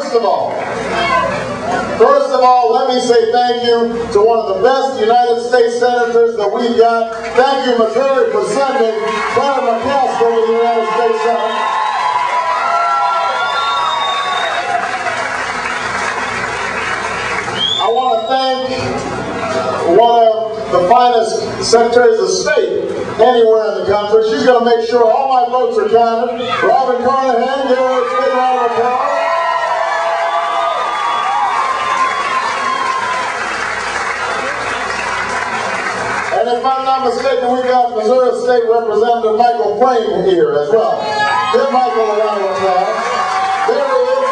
First of all, let me say thank you to one of the best United States senators that we've got. Thank you, Missouri, for sending Claire McCaskill to the United States Senate. I want to thank one of the finest secretaries of state anywhere in the country. She's going to make sure all my votes are counted. Robin Carnahan, give her a big round of applause. And if I'm not mistaken, we've got Missouri State Representative Michael Frame here as well. Give Michael a round of applause. There he is.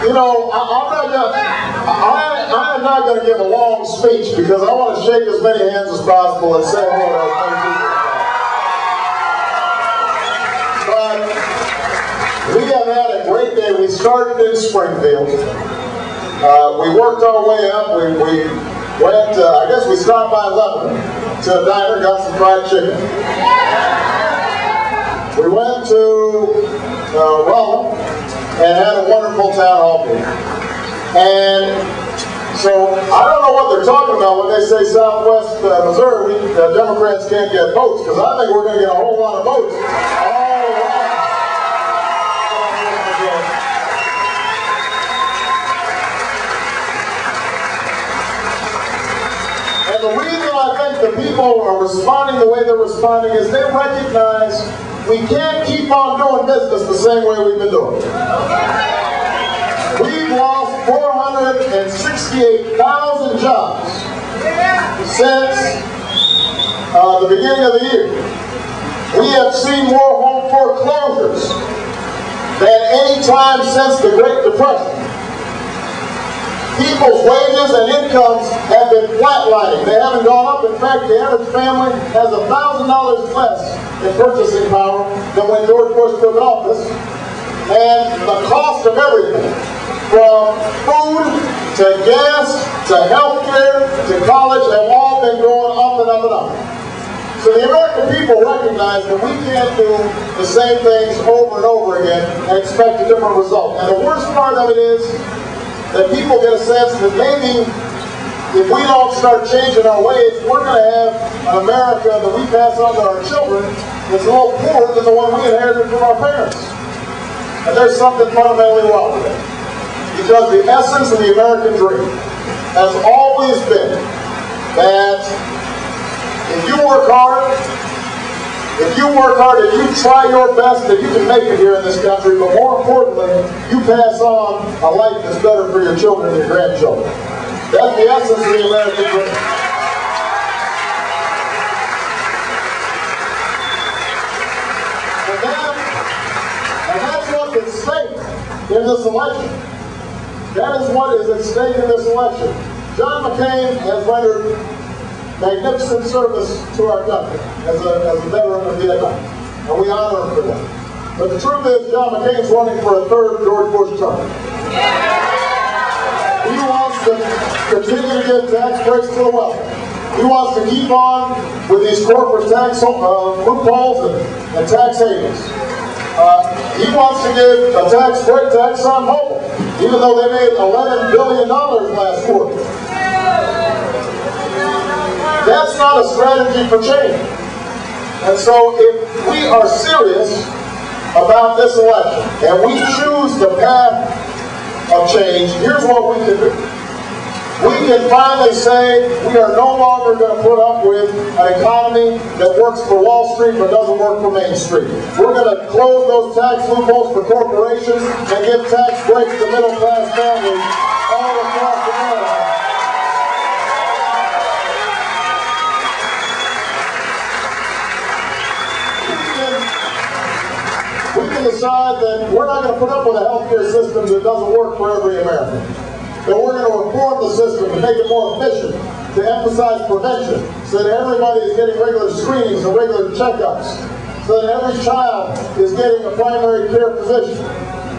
You know, I'm not going to give a long speech because I want to shake as many hands as possible and say hello. But we have had a great day. We started in Springfield. We worked our way up. We went, I guess we stopped by Lebanon to a diner, got some fried chicken. We went to Rolla and had a wonderful town hall meeting. And so I don't know what they're talking about when they say Southwest Missouri, Democrats can't get votes, because I think we're going to get a whole lot of votes. And the reason I think the people are responding the way they're responding is they recognize we can't keep on doing business the same way we've been doing. We've lost 468,000 jobs since the beginning of the year. We have seen more home foreclosures than any time since the Great Depression. People's wages and incomes have been flatlining. They haven't gone up. In fact, the average family has $1,000 less in purchasing power than when George Bush took office. And the cost of everything, from food to gas to health care to college, have all been going up and up and up. So the American people recognize that we can't do the same things over and over again and expect a different result. And the worst part of it is that people get a sense that maybe if we don't start changing our ways, we're going to have an America that we pass on to our children that's a little poorer than the one we inherited from our parents. And there's something fundamentally wrong with it. Because the essence of the American dream has always been that if you work hard, if you you try your best, that you can make it here in this country, but more importantly, you pass on a life that's better for your children and your grandchildren. That's the essence of the American dream. And that's what's at stake in this election. That is what is at stake in this election. John McCain has rendered magnificent service to our country as a veteran of Vietnam, and we honor him for that. But the truth is, John McCain's running for a third George Bush term. He wants to continue to give tax breaks to the wealthy. He wants to keep on with these corporate tax loopholes and tax havens. He wants to give a tax break to ExxonMobil, even though they made $11 billion last quarter. That's not a strategy for change. And so if we are serious about this election and we choose the path of change, here's what we can do. We can finally say we are no longer going to put up with an economy that works for Wall Street but doesn't work for Main Street. We're going to close those tax loopholes for corporations and give tax breaks to middle-class families all across America. We can decide that we're not going to put up with a healthcare system that doesn't work for every American. That we're going to reform the system and make it more efficient, to emphasize prevention, so that everybody is getting regular screenings and regular checkups, so that every child is getting a primary care physician.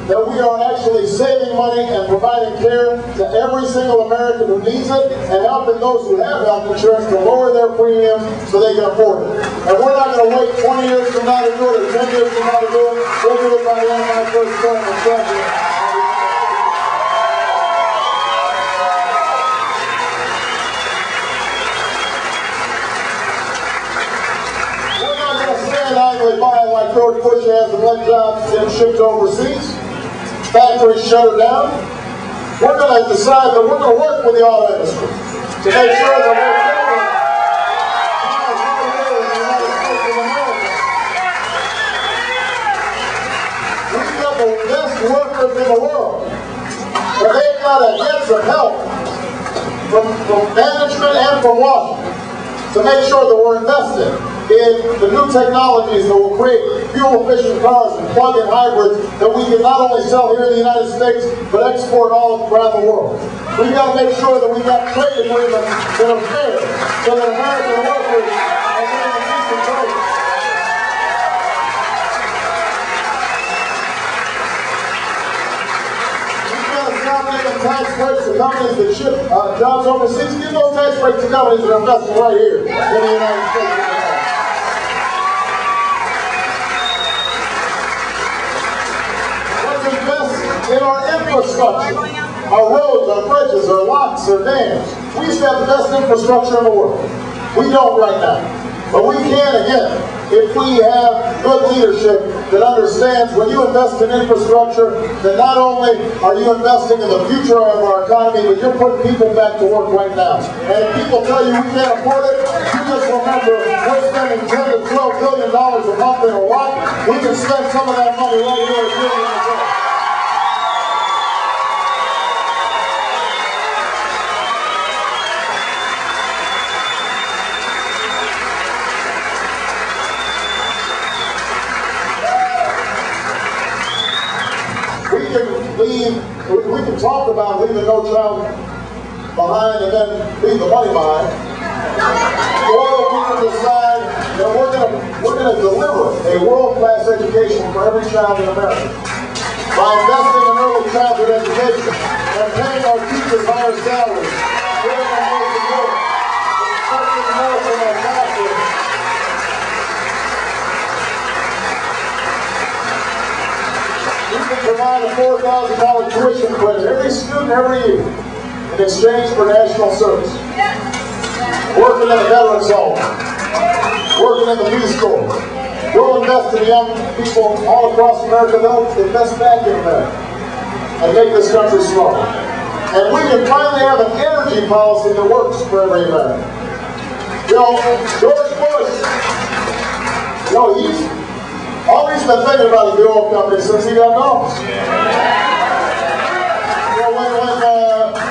that we are actually saving money and providing care to every single American who needs it, and helping those who have health insurance to lower their premiums so they can afford it. And we're not going to wait 20 years from now to do it, or 10 years from now to do it. We'll do it by the end of my first term as president. Idly by like George Bush has and let jobs get shipped overseas, factories shut down. We're going to decide that we're going to work with the auto industry to make sure that we're building in the United States of America. We've got the best workers in the world, but they've got to get some help from management and from Washington to make sure that we're investing in the new technologies that will create fuel-efficient cars and plug-in hybrids that we can not only sell here in the United States, but export all around the world. We've got to make sure that we've got trade agreements that are fair, so that American workers are getting a decent wage. We've got to stop making tax breaks to companies that ship jobs overseas. Give those tax breaks to companies that are investing right here in the United States of America. In our infrastructure, our roads, our bridges, our locks, our dams. We used to have the best infrastructure in the world. We don't right now. But we can again if we have good leadership that understands when you invest in infrastructure, that not only are you investing in the future of our economy, but you're putting people back to work right now. And if people tell you we can't afford it, you just remember we're spending $10 to $12 billion a month in Iraq. We can spend some of that money right here at Union. We can talk about leaving no child behind and then leave the money behind. Or we can decide that we're going to deliver a world-class education for every child in America by investing in early childhood education and paying our teachers higher salaries, giving them more support, expecting more from our classrooms. We can provide a $4,000 tuition credit every student every year in exchange for national service. Working in the Veterans Home, working in the Peace Corps. We'll invest in young people all across America. They'll invest back in America and make this country strong. And we can finally have an energy policy that works for every American. You know, George Bush, all he's been thinking about is the oil company since he got in office.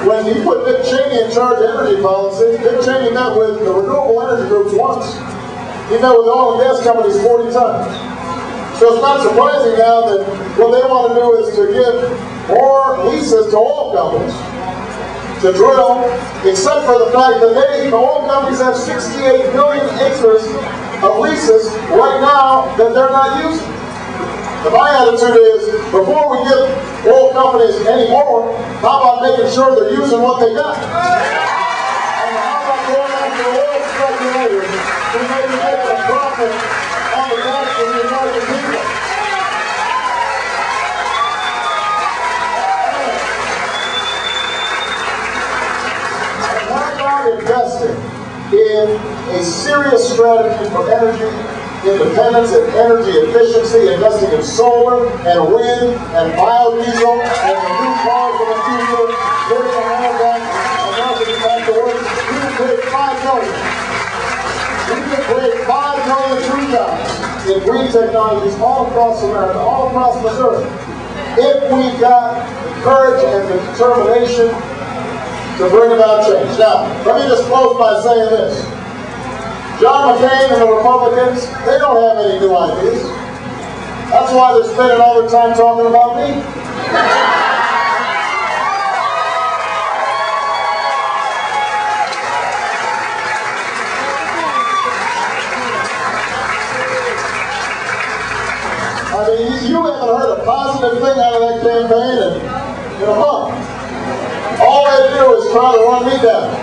When he put Dick Cheney in charge of energy policy, Dick Cheney met with the renewable energy groups once. He met with the oil and gas companies 40 times. So it's not surprising now that what they want to do is to give more leases to oil companies to drill, except for the fact that the oil companies have 68 million acres of leases right now that they're not using. And my attitude is, before we give oil companies any more, how about making sure they're using what they got? And how about going after oil speculators who may be making a profit on the backs of the American people? And how about investing in a serious strategy for energy independence and energy efficiency, investing in solar and wind and biodiesel and the new cars of the future, living in America back to work. We can create 5 million. We can create 5 million true jobs in green technologies all across America, all across Missouri, if we've got the courage and the determination to bring about change. Now, let me just close by saying this. John McCain and the Republicans, they don't have any new ideas. That's why they're spending all their time talking about me. I mean, you haven't heard a positive positive thing out of that campaign in a month. All they do is try to run me down.